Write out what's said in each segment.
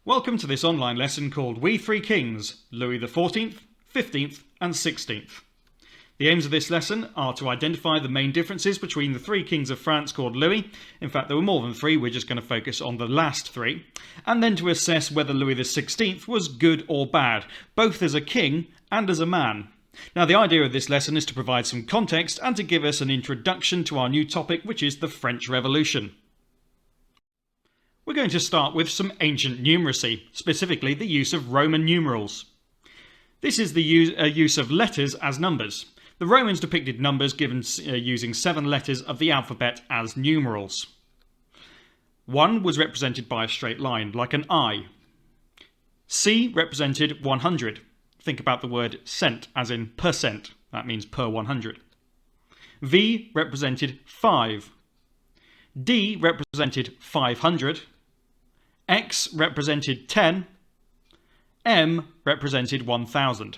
Welcome to this online lesson called We Three Kings, Louis XIV, XV and XVI. The aims of this lesson are to identify the main differences between the three kings of France called Louis. In fact, there were more than three, we're just going to focus on the last three. And then to assess whether Louis XVI was good or bad, both as a king and as a man. Now, the idea of this lesson is to provide some context and to give us an introduction to our new topic, which is the French Revolution. We're going to start with some ancient numeracy, specifically the use of Roman numerals. This is the use of letters as numbers. The Romans depicted numbers given using 7 letters of the alphabet as numerals. 1 was represented by a straight line, like an I. C represented 100. Think about the word cent as in percent. That means per 100. V represented 5. D represented 500. X represented 10. M represented 1000.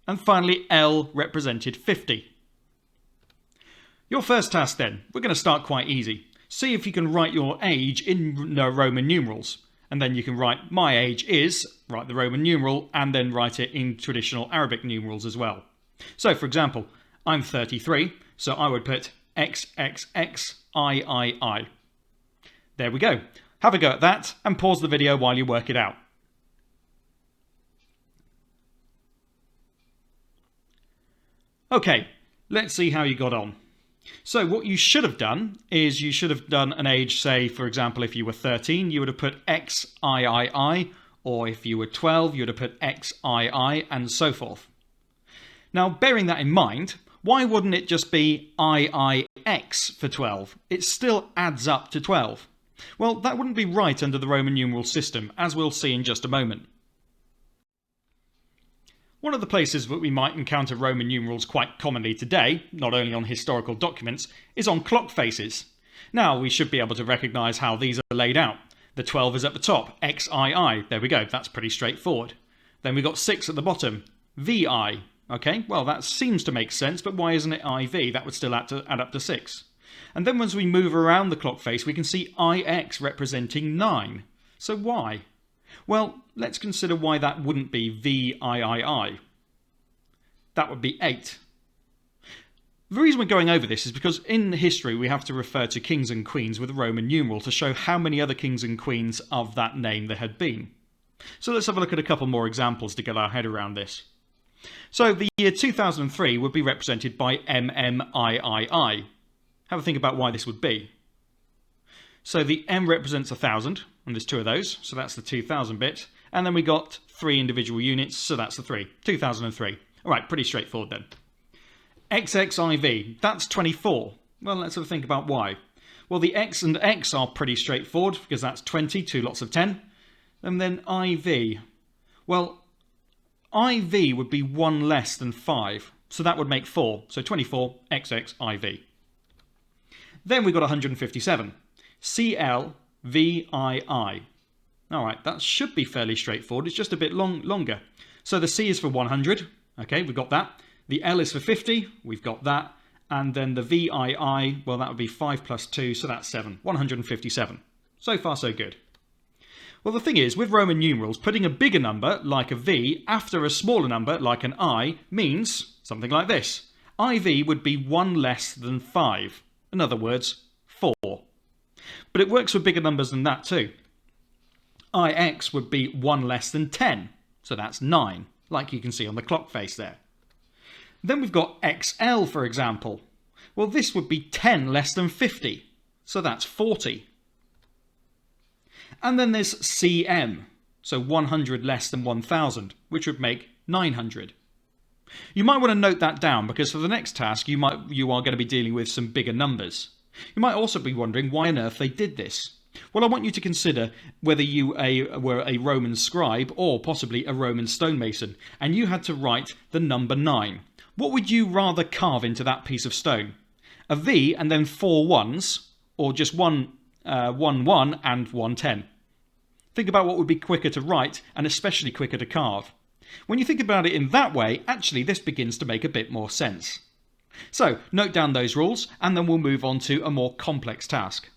And finally, L represented 50. Your first task then, we're going to start quite easy. See if you can write your age in Roman numerals. And then you can write my age is, write the Roman numeral, and then write it in traditional Arabic numerals as well. So for example, I'm 33, so I would put XXXIII. There we go. Have a go at that and pause the video while you work it out. Okay, let's see how you got on. So what you should have done is you should have done an age, say, for example, if you were 13, you would have put XIII, or if you were 12, you would have put XII, and so forth. Now, bearing that in mind, why wouldn't it just be IIX for 12? It still adds up to 12. Well, that wouldn't be right under the Roman numeral system, as we'll see in just a moment. One of the places that we might encounter Roman numerals quite commonly today, not only on historical documents, is on clock faces. Now, we should be able to recognise how these are laid out. The 12 is at the top, XII, there we go, that's pretty straightforward. Then we've got 6 at the bottom, VI. Okay, well that seems to make sense, but why isn't it IV? That would still add up to 6. And then as we move around the clock face, we can see IX representing 9. So why? Well, let's consider why that wouldn't be VIII. That would be 8. The reason we're going over this is because in history we have to refer to kings and queens with a Roman numeral to show how many other kings and queens of that name there had been. So let's have a look at a couple more examples to get our head around this. So the year 2003 would be represented by MMIII. Have a think about why this would be. So the M represents 1000, and there's 2 of those, so that's the 2000 bit. And then we got 3 individual units, so that's the 3, 2003. All right, pretty straightforward then. XXIV, that's 24. Well, let's have a think about why. Well, the X and X are pretty straightforward, because that's 20, 2 lots of 10. And then IV. Well, IV would be 1 less than 5, so that would make 4. So 24 XXIV. Then we've got 157. CLVII. All right, that should be fairly straightforward. It's just a bit longer. So the C is for 100. Okay, we've got that. The L is for 50. We've got that. And then the VII, well, that would be 5 plus 2, so that's 7. 157. So far, so good. Well, the thing is, with Roman numerals, putting a bigger number, like a V, after a smaller number, like an I, means something like this. IV would be 1 less than 5. In other words, 4. But it works with bigger numbers than that too. IX would be 1 less than 10. So that's 9, like you can see on the clock face there. Then we've got XL, for example. Well, this would be 10 less than 50. So that's 40. And then there's CM, so 100 less than 1000, which would make 900. You might want to note that down because for the next task you are going to be dealing with some bigger numbers. You might also be wondering why on earth they did this. Well, I want you to consider whether you were a Roman scribe or possibly a Roman stonemason, and you had to write the number 9. What would you rather carve into that piece of stone? A V and then 4 1s, or just one 1 and 1 10? Think about what would be quicker to write and especially quicker to carve. When you think about it in that way, actually this begins to make a bit more sense. So note down those rules and then we'll move on to a more complex task.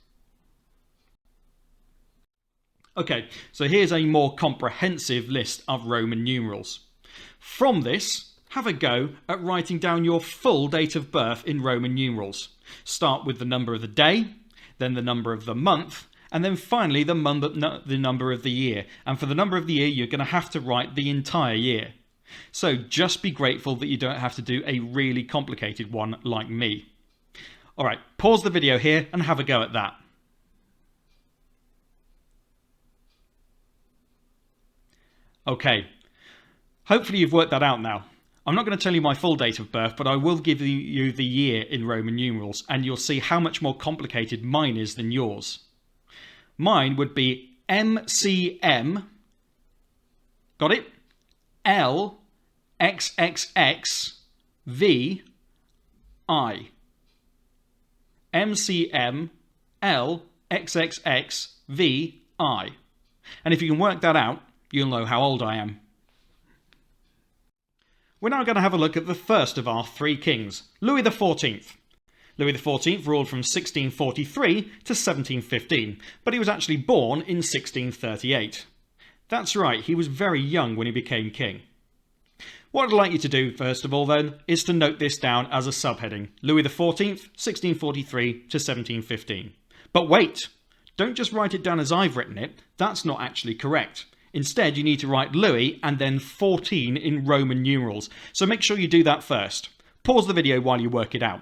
Okay, so here's a more comprehensive list of Roman numerals. From this, have a go at writing down your full date of birth in Roman numerals. Start with the number of the day, then the number of the month, and then finally the number of the year. And for the number of the year, you're going to have to write the entire year. So just be grateful that you don't have to do a really complicated one like me. Alright, pause the video here and have a go at that. Okay, hopefully you've worked that out now. I'm not going to tell you my full date of birth, but I will give you the year in Roman numerals, and you'll see how much more complicated mine is than yours. Mine would be MCM, got it? L XXX V I. MCM L XXX V I. And if you can work that out, you'll know how old I am. We're now going to have a look at the first of our three kings, Louis XIV. Louis XIV ruled from 1643 to 1715, but he was actually born in 1638. That's right, he was very young when he became king. What I'd like you to do, first of all then, is to note this down as a subheading, Louis XIV, 1643 to 1715. But wait, don't just write it down as I've written it, that's not actually correct. Instead, you need to write Louis and then 14 in Roman numerals, so make sure you do that first. Pause the video while you work it out.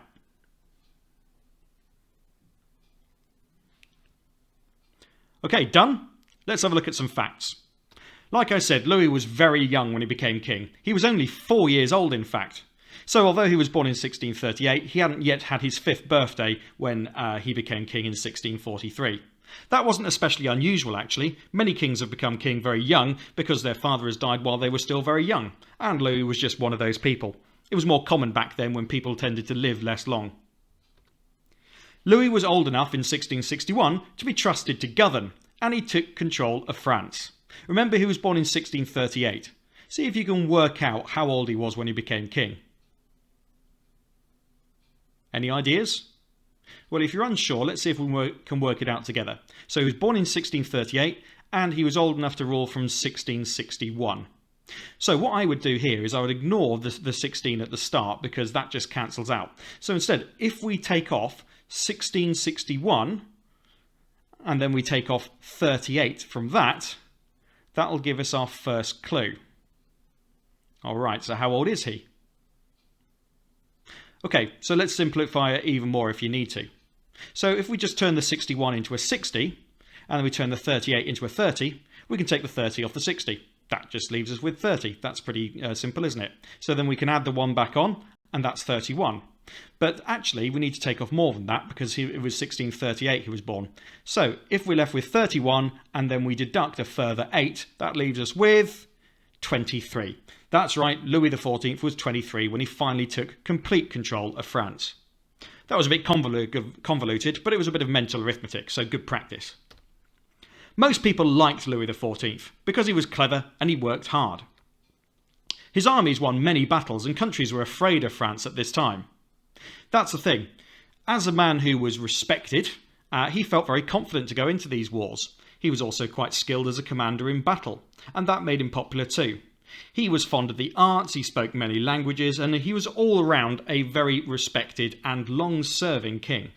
Okay, done? Let's have a look at some facts. Like I said, Louis was very young when he became king. He was only 4 years old, in fact. So although he was born in 1638, he hadn't yet had his 5th birthday when he became king in 1643. That wasn't especially unusual, actually. Many kings have become king very young because their father has died while they were still very young, and Louis was just one of those people. It was more common back then when people tended to live less long. Louis was old enough in 1661 to be trusted to govern, and he took control of France. Remember, he was born in 1638. See if you can work out how old he was when he became king. Any ideas? Well, if you're unsure, let's see if we can work it out together. So he was born in 1638, and he was old enough to rule from 1661. So what I would do here is I would ignore the 16 at the start, because that just cancels out. So instead, if we take off 1661, and then we take off 38 from that, that'll give us our first clue. Alright, so how old is he? Okay, so let's simplify it even more if you need to. So if we just turn the 61 into a 60, and then we turn the 38 into a 30, we can take the 30 off the 60. That just leaves us with 30. That's pretty simple, isn't it? So then we can add the 1 back on, and that's 31. But actually, we need to take off more than that because it was 1638 he was born. So if we're left with 31, and then we deduct a further 8, that leaves us with 23. That's right, Louis XIV was 23 when he finally took complete control of France. That was a bit convoluted, but it was a bit of mental arithmetic, so good practice. Most people liked Louis XIV because he was clever and he worked hard. His armies won many battles and countries were afraid of France at this time. That's the thing. As a man who was respected, he felt very confident to go into these wars. He was also quite skilled as a commander in battle, and that made him popular too. He was fond of the arts, he spoke many languages, and he was all around a very respected and long-serving king.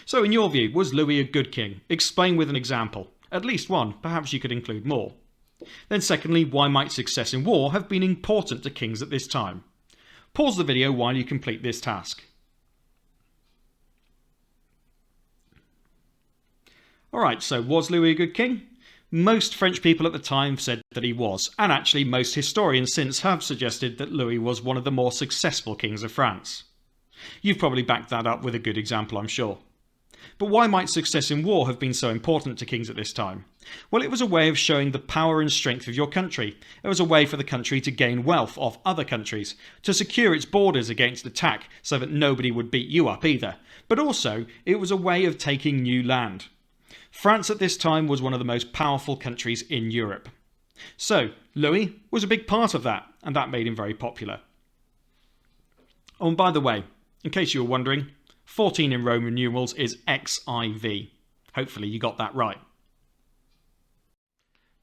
So in your view, was Louis a good king? Explain with an example. At least one, perhaps you could include more. Then secondly, why might success in war have been important to kings at this time? Pause the video while you complete this task. Alright, so was Louis a good king? Most French people at the time said that he was, and actually most historians since have suggested that Louis was one of the more successful kings of France. You've probably backed that up with a good example, I'm sure. But why might success in war have been so important to kings at this time? Well, it was a way of showing the power and strength of your country. It was a way for the country to gain wealth off other countries, to secure its borders against attack so that nobody would beat you up either. But also, it was a way of taking new land. France at this time was one of the most powerful countries in Europe. So, Louis was a big part of that, and that made him very popular. Oh, and by the way, in case you were wondering, 14 in Roman numerals is XIV. Hopefully you got that right.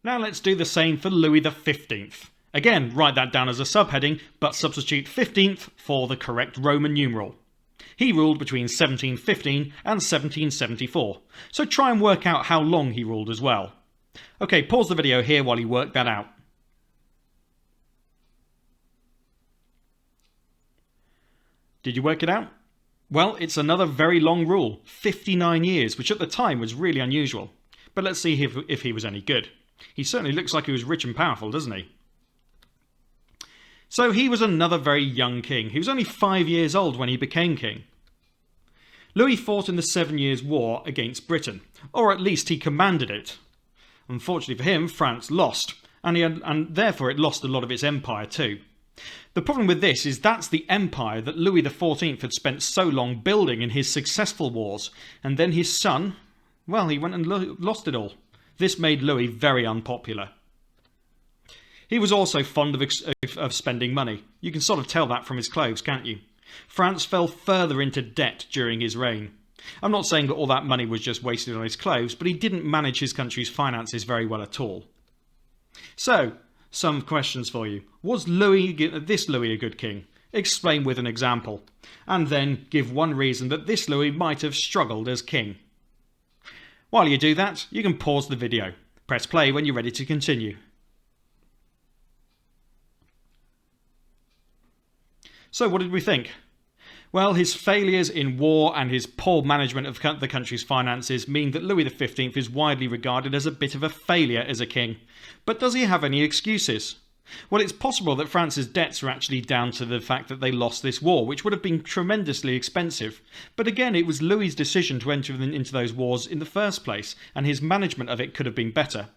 Now let's do the same for Louis XV. Again, write that down as a subheading, but substitute 15th for the correct Roman numeral. He ruled between 1715 and 1774, so try and work out how long he ruled as well. Okay, pause the video here while you work that out. Did you work it out? Well, it's another very long rule, 59 years, which at the time was really unusual. But let's see if he was any good. He certainly looks like he was rich and powerful, doesn't he? So he was another very young king. He was only 5 years old when he became king. Louis fought in the 7 Years' War against Britain, or at least he commanded it. Unfortunately for him, France lost, and therefore it lost a lot of its empire too. The problem with this is that's the empire that Louis XIV had spent so long building in his successful wars, and then his son, well, he went and lost it all. This made Louis very unpopular. He was also fond of spending money. You can sort of tell that from his clothes, can't you? France fell further into debt during his reign. I'm not saying that all that money was just wasted on his clothes, but he didn't manage his country's finances very well at all. So, some questions for you. Was this Louis a good king? Explain with an example. And then give one reason that this Louis might have struggled as king. While you do that, you can pause the video. Press play when you're ready to continue. So what did we think? Well, his failures in war and his poor management of the country's finances mean that Louis XV is widely regarded as a bit of a failure as a king. But does he have any excuses? Well, it's possible that France's debts are actually down to the fact that they lost this war, which would have been tremendously expensive. But again, it was Louis's decision to enter into those wars in the first place, and his management of it could have been better.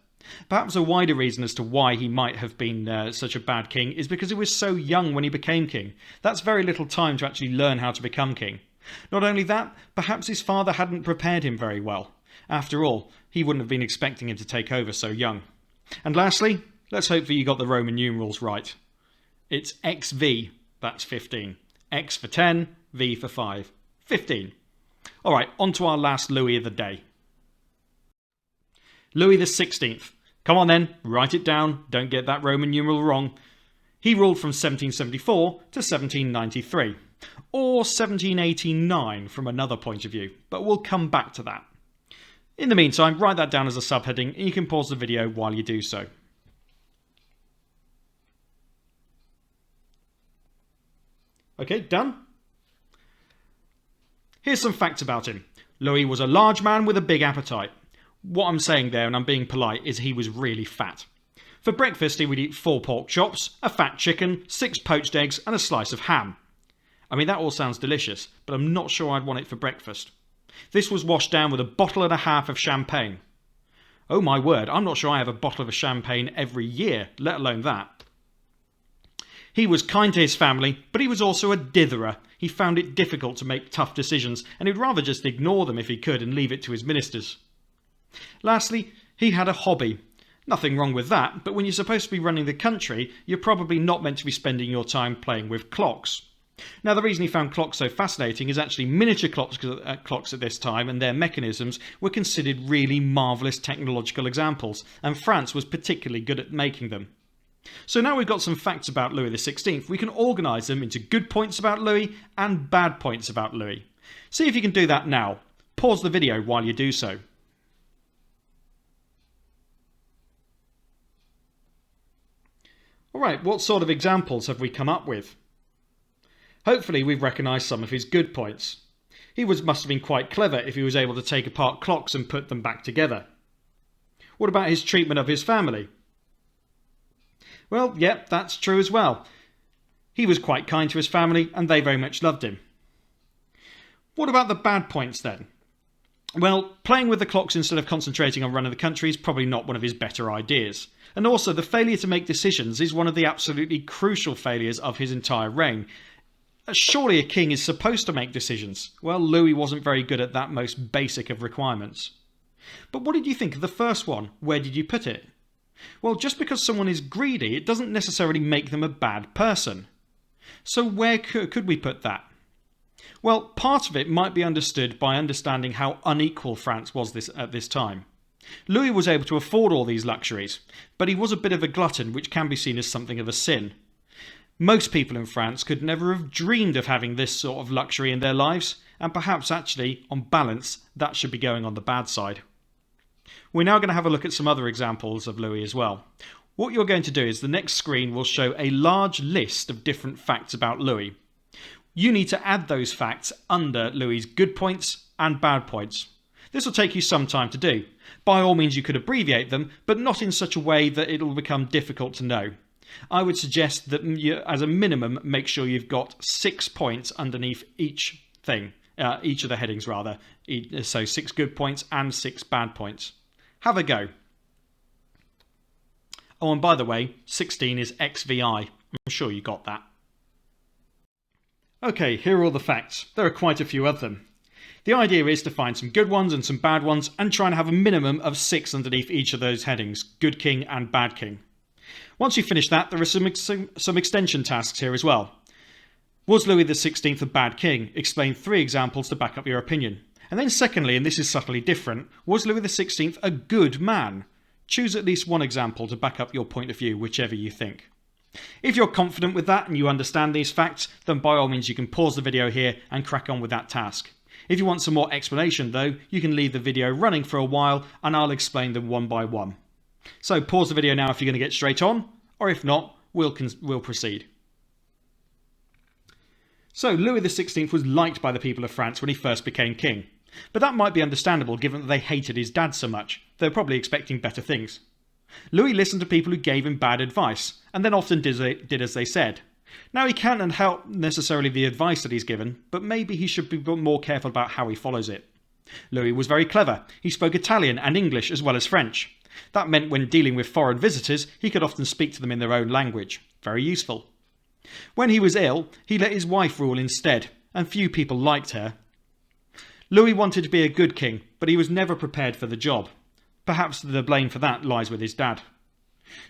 Perhaps a wider reason as to why he might have been such a bad king is because he was so young when he became king. That's very little time to actually learn how to become king. Not only that, perhaps his father hadn't prepared him very well. After all, he wouldn't have been expecting him to take over so young. And lastly, let's hope that you got the Roman numerals right. It's XV, that's 15. X for 10, V for 5. 15. Alright, on to our last Louis of the day. Louis XVI. Come on then, write it down, don't get that Roman numeral wrong. He ruled from 1774 to 1793, or 1789 from another point of view, but we'll come back to that. In the meantime, write that down as a subheading and you can pause the video while you do so. Okay, done? Here's some facts about him. Louis was a large man with a big appetite. What I'm saying there, and I'm being polite, is he was really fat. For breakfast he would eat 4 pork chops, a fat chicken, 6 poached eggs and a slice of ham. I mean, that all sounds delicious, but I'm not sure I'd want it for breakfast. This was washed down with a bottle and a half of champagne. Oh my word, I'm not sure I have a bottle of champagne every year, let alone that. He was kind to his family, but he was also a ditherer. He found it difficult to make tough decisions, and he'd rather just ignore them if he could and leave it to his ministers. Lastly, he had a hobby. Nothing wrong with that, but when you're supposed to be running the country, you're probably not meant to be spending your time playing with clocks. Now, the reason he found clocks so fascinating is actually miniature clocks at this time and their mechanisms were considered really marvellous technological examples, and France was particularly good at making them. So now we've got some facts about Louis XVI, we can organise them into good points about Louis and bad points about Louis. See if you can do that now. Pause the video while you do so. Alright, what sort of examples have we come up with? Hopefully we've recognised some of his good points. He must have been quite clever if he was able to take apart clocks and put them back together. What about his treatment of his family? Well, yep, that's true as well. He was quite kind to his family and they very much loved him. What about the bad points then? Well, playing with the clocks instead of concentrating on running the country is probably not one of his better ideas. And also, the failure to make decisions is one of the absolutely crucial failures of his entire reign. Surely a king is supposed to make decisions. Well, Louis wasn't very good at that most basic of requirements. But what did you think of the first one? Where did you put it? Well, just because someone is greedy, it doesn't necessarily make them a bad person. So where could we put that? Well, part of it might be understood by understanding how unequal France was at this time. Louis was able to afford all these luxuries, but he was a bit of a glutton, which can be seen as something of a sin. Most people in France could never have dreamed of having this sort of luxury in their lives, and perhaps actually, on balance, that should be going on the bad side. We're now going to have a look at some other examples of Louis as well. What you're going to do is the next screen will show a large list of different facts about Louis. You need to add those facts under Louis's good points and bad points. This will take you some time to do. By all means you could abbreviate them, but not in such a way that it will become difficult to know. I would suggest that you, as a minimum, make sure you've got 6 points underneath each thing, each of the headings rather. So 6 good points and 6 bad points. Have a go. Oh, and by the way, 16 is XVI. I'm sure you got that. Okay, here are all the facts. There are quite a few of them. The idea is to find some good ones and some bad ones and try and have a minimum of 6 underneath each of those headings, good king and bad king. Once you finish that, there are some extension tasks here as well. Was Louis XVI a bad king? Explain 3 examples to back up your opinion. And then secondly, and this is subtly different, was Louis XVI a good man? Choose at least one example to back up your point of view, whichever you think. If you're confident with that and you understand these facts, then by all means you can pause the video here and crack on with that task. If you want some more explanation though, you can leave the video running for a while and I'll explain them one by one. So pause the video now if you're going to get straight on, or if not, we'll proceed. So Louis XVI was liked by the people of France when he first became king. But that might be understandable given that they hated his dad so much. They were probably expecting better things. Louis listened to people who gave him bad advice, and then often did as they said. Now he can't help necessarily the advice that he's given, but maybe he should be more careful about how he follows it. Louis was very clever. He spoke Italian and English as well as French. That meant when dealing with foreign visitors, he could often speak to them in their own language. Very useful. When he was ill, he let his wife rule instead, and few people liked her. Louis wanted to be a good king, but he was never prepared for the job. Perhaps the blame for that lies with his dad.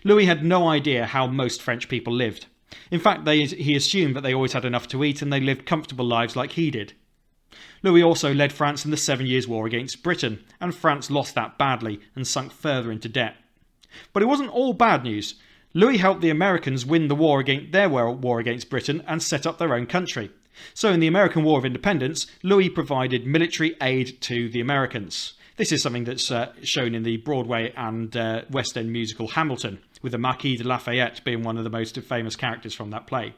Louis had no idea how most French people lived. In fact, he assumed that they always had enough to eat and they lived comfortable lives like he did. Louis also led France in the 7 Years' War against Britain, and France lost that badly and sunk further into debt. But it wasn't all bad news. Louis helped the Americans win the war against Britain and set up their own country. So in the American War of Independence, Louis provided military aid to the Americans. This is something that's shown in the Broadway and West End musical Hamilton, with the Marquis de Lafayette being one of the most famous characters from that play.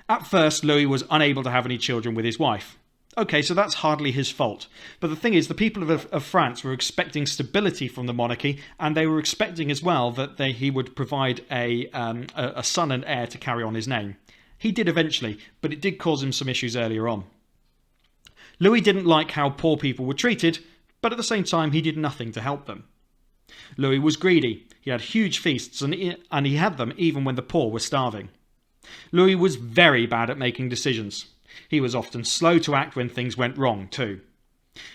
At first, Louis was unable to have any children with his wife. Okay, so that's hardly his fault. But the thing is, the people of France were expecting stability from the monarchy, and they were expecting as well that he would provide a son and heir to carry on his name. He did eventually, but it did cause him some issues earlier on. Louis didn't like how poor people were treated, but at the same time he did nothing to help them. Louis was greedy. He had huge feasts and he had them even when the poor were starving. Louis was very bad at making decisions. He was often slow to act when things went wrong too.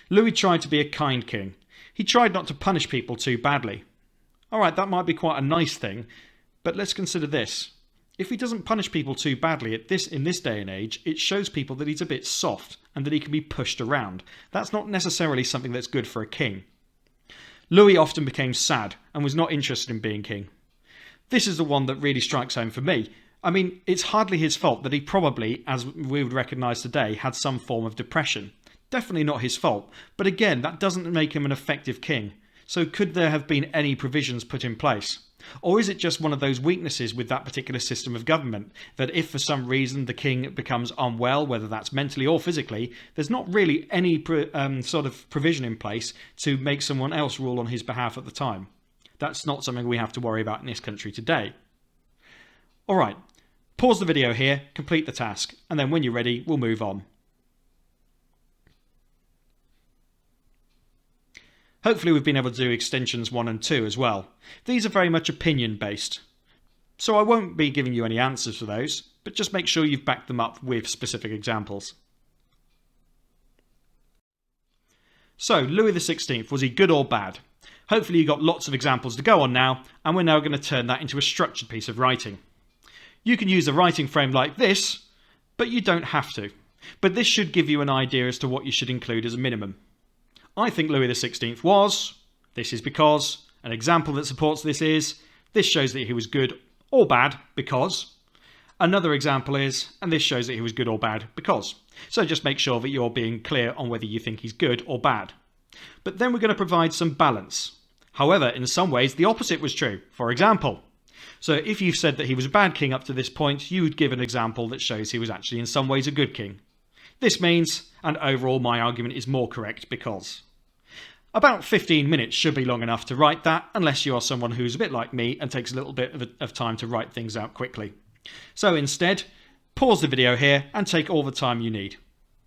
Louis tried to be a kind king. He tried not to punish people too badly. Alright, that might be quite a nice thing, but let's consider this. If he doesn't punish people too badly in this day and age, it shows people that he's a bit soft and that he can be pushed around. That's not necessarily something that's good for a king. Louis often became sad and was not interested in being king. This is the one that really strikes home for me. I mean, it's hardly his fault that he probably, as we would recognise today, had some form of depression. Definitely not his fault, but again, that doesn't make him an effective king. So could there have been any provisions put in place? Or is it just one of those weaknesses with that particular system of government, that if for some reason the king becomes unwell, whether that's mentally or physically, there's not really any sort of provision in place to make someone else rule on his behalf at the time? That's not something we have to worry about in this country today. Alright, pause the video here, complete the task, and then when you're ready, we'll move on. Hopefully we've been able to do extensions 1 and 2 as well. These are very much opinion based. So I won't be giving you any answers for those, but just make sure you've backed them up with specific examples. So, Louis XVI, was he good or bad? Hopefully you got lots of examples to go on now, and we're now going to turn that into a structured piece of writing. You can use a writing frame like this, but you don't have to. But this should give you an idea as to what you should include as a minimum. I think Louis XVI was This is because an example that supports this is, this shows that he was good or bad because. Another example is, and this shows that he was good or bad because. So just make sure that you're being clear on whether you think he's good or bad. But then we're going to provide some balance. However, in some ways, the opposite was true. For example, so if you've said that he was a bad king up to this point, you would give an example that shows he was actually in some ways a good king. This means, and overall my argument is more correct because. About 15 minutes should be long enough to write that, unless you are someone who's a bit like me and takes a little bit of time to write things out quickly. So instead, pause the video here and take all the time you need.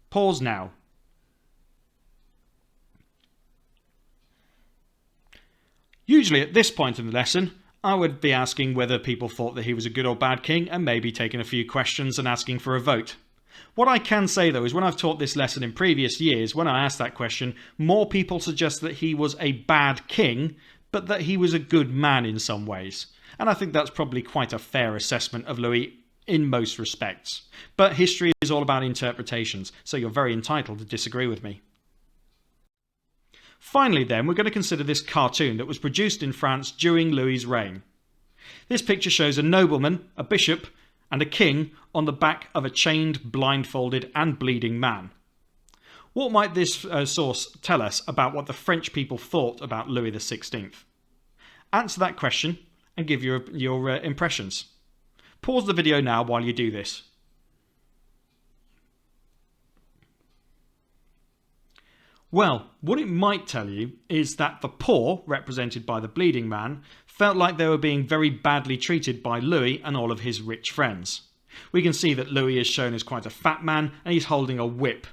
Pause now. Usually at this point in the lesson, I would be asking whether people thought that he was a good or bad king and maybe taking a few questions and asking for a vote. What I can say though is when I've taught this lesson in previous years, when I asked that question, more people suggest that he was a bad king, but that he was a good man in some ways. And I think that's probably quite a fair assessment of Louis in most respects. But history is all about interpretations, so you're very entitled to disagree with me. Finally then, we're going to consider this cartoon that was produced in France during Louis's reign. This picture shows a nobleman, a bishop, and a king on the back of a chained, blindfolded and bleeding man. What might this source tell us about what the French people thought about Louis XVI? Answer that question and give your impressions. Pause the video now while you do this. Well, what it might tell you is that the poor, represented by the bleeding man, felt like they were being very badly treated by Louis and all of his rich friends. We can see that Louis is shown as quite a fat man and he's holding a whip.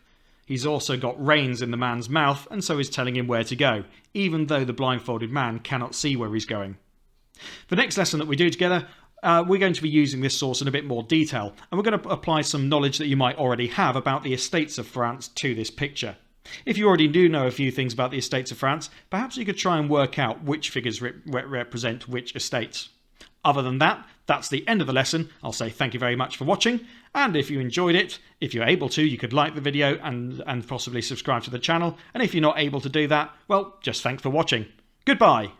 He's also got reins in the man's mouth and so is telling him where to go, even though the blindfolded man cannot see where he's going. The next lesson that we do together, we're going to be using this source in a bit more detail, and we're going to apply some knowledge that you might already have about the estates of France to this picture. If you already do know a few things about the estates of France, perhaps you could try and work out which figures represent which estates. Other than that, that's the end of the lesson. I'll say thank you very much for watching, and if you enjoyed it, if you're able to, you could like the video and possibly subscribe to the channel, and if you're not able to do that, well, just thanks for watching. Goodbye!